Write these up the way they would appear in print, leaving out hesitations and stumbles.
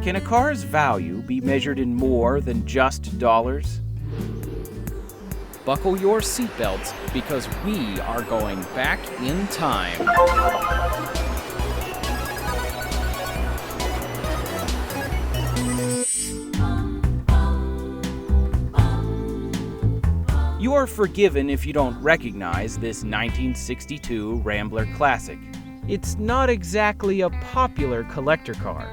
Can a car's value be measured in more than just dollars? Buckle your seatbelts because we are going back in time. You are forgiven if you don't recognize this 1962 Rambler Classic. It's not exactly a popular collector car.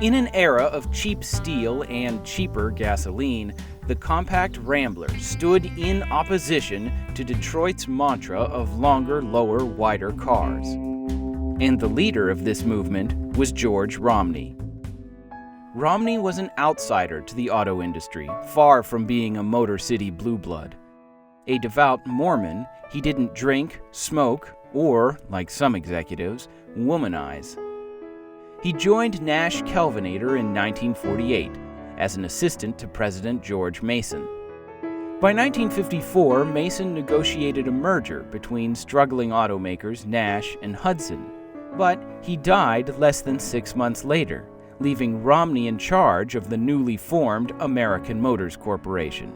In an era of cheap steel and cheaper gasoline, the compact Rambler stood in opposition to Detroit's mantra of longer, lower, wider cars. And the leader of this movement was George Romney. Romney was an outsider to the auto industry, far from being a Motor City blue blood. A devout Mormon, he didn't drink, smoke, or, like some executives, womanize. He joined Nash Kelvinator in 1948 as an assistant to President George Mason. By 1954, Mason negotiated a merger between struggling automakers Nash and Hudson, but he died less than 6 months later, leaving Romney in charge of the newly formed American Motors Corporation.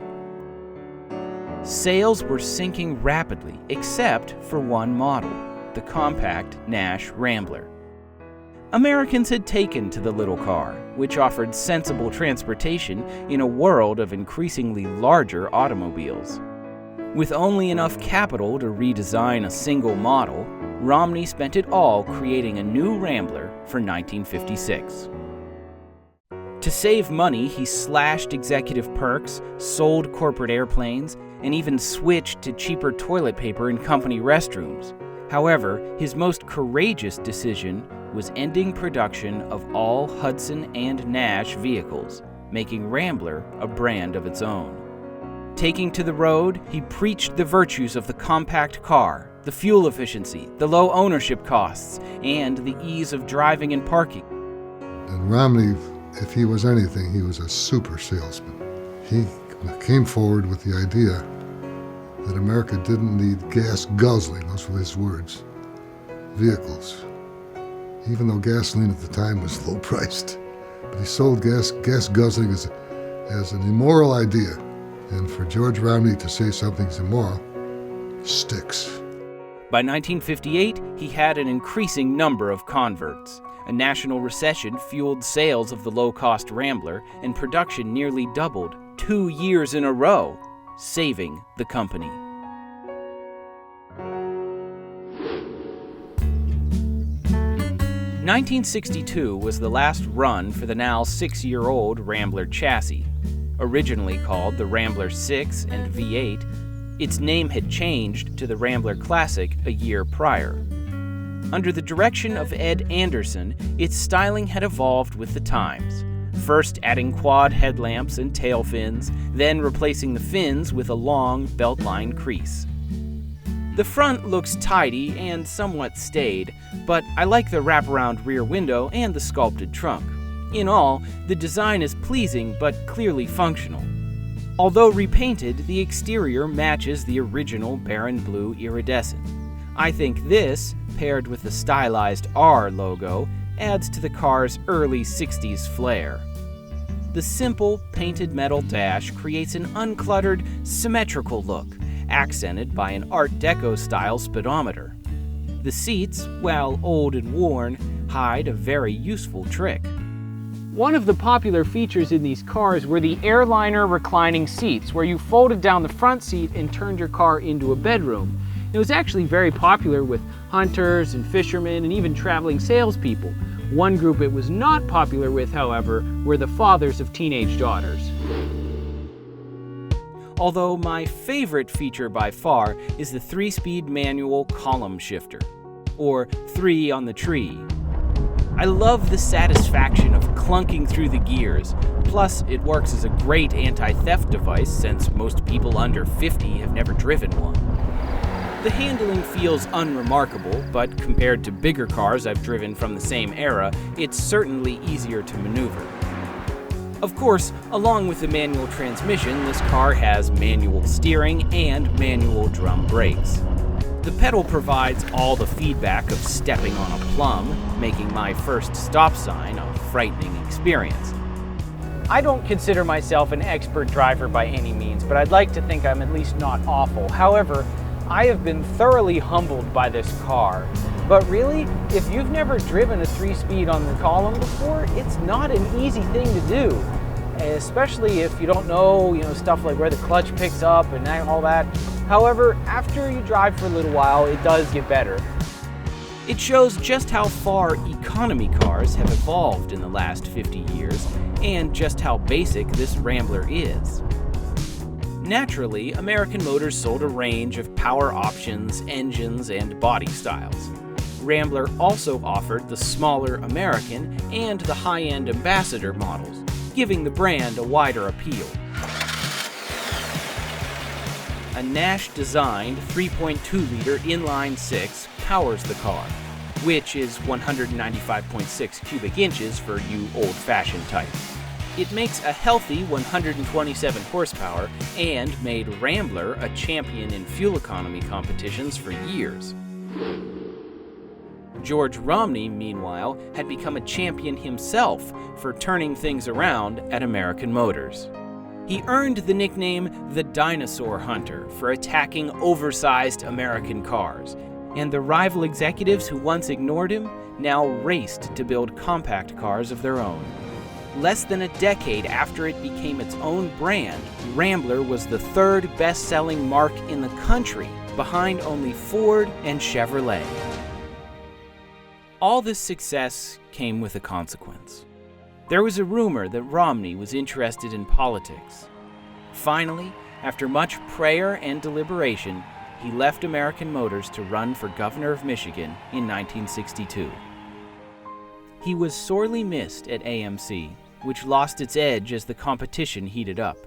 Sales were sinking rapidly, except for one model, the compact Nash Rambler. Americans had taken to the little car, which offered sensible transportation in a world of increasingly larger automobiles. With only enough capital to redesign a single model, Romney spent it all creating a new Rambler for 1956. To save money, he slashed executive perks, sold corporate airplanes, and even switched to cheaper toilet paper in company restrooms. However, his most courageous decision was ending production of all Hudson and Nash vehicles, making Rambler a brand of its own. Taking to the road, he preached the virtues of the compact car, the fuel efficiency, the low ownership costs, and the ease of driving and parking. And Romney, if he was anything, he was a super salesman. He came forward with the idea that America didn't need gas-guzzling, those were his words, vehicles, even though gasoline at the time was low-priced. But he sold gas-guzzling as an immoral idea. And for George Romney to say something's immoral sticks. By 1958, he had an increasing number of converts. A national recession fueled sales of the low-cost Rambler, and production nearly doubled 2 years in a row, saving the company. (1962) was the last run for the now 6-year-old Rambler chassis. Originally called the Rambler 6 and V8, its name had changed to the Rambler Classic a year prior. Under the direction of Ed Anderson, its styling had evolved with the times, first adding quad headlamps and tail fins, then replacing the fins with a long belt-line crease. The front looks tidy and somewhat staid, but I like the wraparound rear window and the sculpted trunk. In all, the design is pleasing but clearly functional. Although repainted, the exterior matches the original Baron Blue iridescent. I think this, paired with the stylized R logo, adds to the car's early 60s flair. The simple, painted metal dash creates an uncluttered, symmetrical look, accented by an Art Deco-style speedometer. The seats, while old and worn, hide a very useful trick. One of the popular features in these cars were the airliner reclining seats, where you folded down the front seat and turned your car into a bedroom. It was actually very popular with hunters and fishermen and even traveling salespeople. One group it was not popular with, however, were the fathers of teenage daughters. Although my favorite feature by far is the 3-speed manual column shifter, or 3 on the tree. I love the satisfaction of clunking through the gears, plus it works as a great anti-theft device since most people under 50 have never driven one. The handling feels unremarkable, but compared to bigger cars I've driven from the same era, it's certainly easier to maneuver. Of course, along with the manual transmission, this car has manual steering and manual drum brakes. The pedal provides all the feedback of stepping on a plum, making my first stop sign a frightening experience. I don't consider myself an expert driver by any means, but I'd like to think I'm at least not awful. However, I have been thoroughly humbled by this car. But really, if you've never driven a 3-speed on the column before, it's not an easy thing to do. Especially if you don't know, stuff like where the clutch picks up and all that. However, after you drive for a little while, it does get better. It shows just how far economy cars have evolved in the last 50 years, and just how basic this Rambler is. Naturally, American Motors sold a range of power options, engines, and body styles. Rambler also offered the smaller American and the high-end Ambassador models, giving the brand a wider appeal. A Nash-designed 3.2-liter inline-six powers the car, which is 195.6 cubic inches for you old-fashioned types. It makes a healthy 127 horsepower and made Rambler a champion in fuel economy competitions for years. George Romney, meanwhile, had become a champion himself for turning things around at American Motors. He earned the nickname the Dinosaur Hunter for attacking oversized American cars, and the rival executives who once ignored him now raced to build compact cars of their own. Less than a decade after it became its own brand, Rambler was the third best-selling marque in the country, behind only Ford and Chevrolet. All this success came with a consequence. There was a rumor that Romney was interested in politics. Finally, after much prayer and deliberation, he left American Motors to run for governor of Michigan in 1962. He was sorely missed at AMC, which lost its edge as the competition heated up.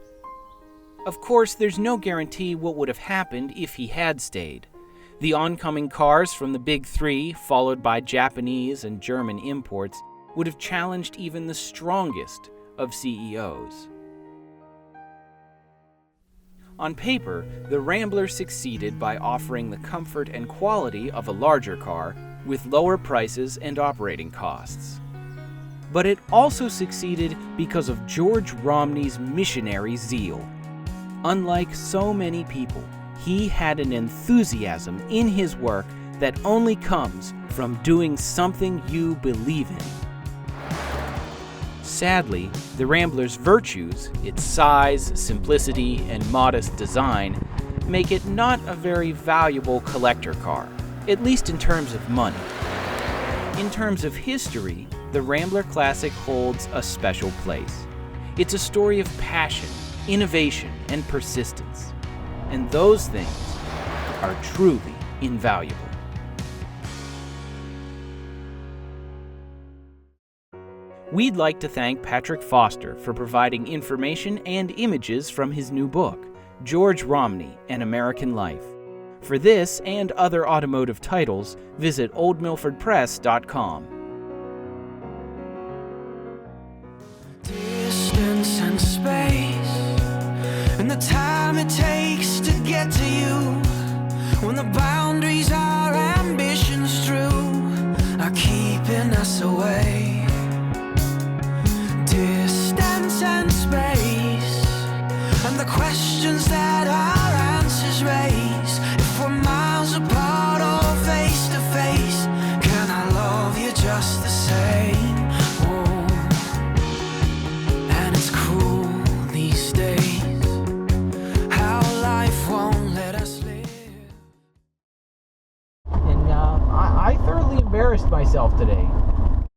Of course, there's no guarantee what would have happened if he had stayed. The oncoming cars from the Big Three, followed by Japanese and German imports, would have challenged even the strongest of CEOs. On paper, the Rambler succeeded by offering the comfort and quality of a larger car with lower prices and operating costs. But it also succeeded because of George Romney's missionary zeal. Unlike so many people, he had an enthusiasm in his work that only comes from doing something you believe in. Sadly, the Rambler's virtues, its size, simplicity, and modest design, make it not a very valuable collector car, at least in terms of money. In terms of history, the Rambler Classic holds a special place. It's a story of passion, innovation, and persistence. And those things are truly invaluable. We'd like to thank Patrick Foster for providing information and images from his new book, George Romney, An American Life. For this and other automotive titles, visit oldmilfordpress.com. Distance and space, and the time it takes to get to you, when the boundaries our ambitions drew are keeping us away. Distance and space, and the questions that our answers raise. If we're miles apart or face to face, can I love you just the same? Oh, and it's cruel these days, how life won't let us live. And I thoroughly embarrassed myself today.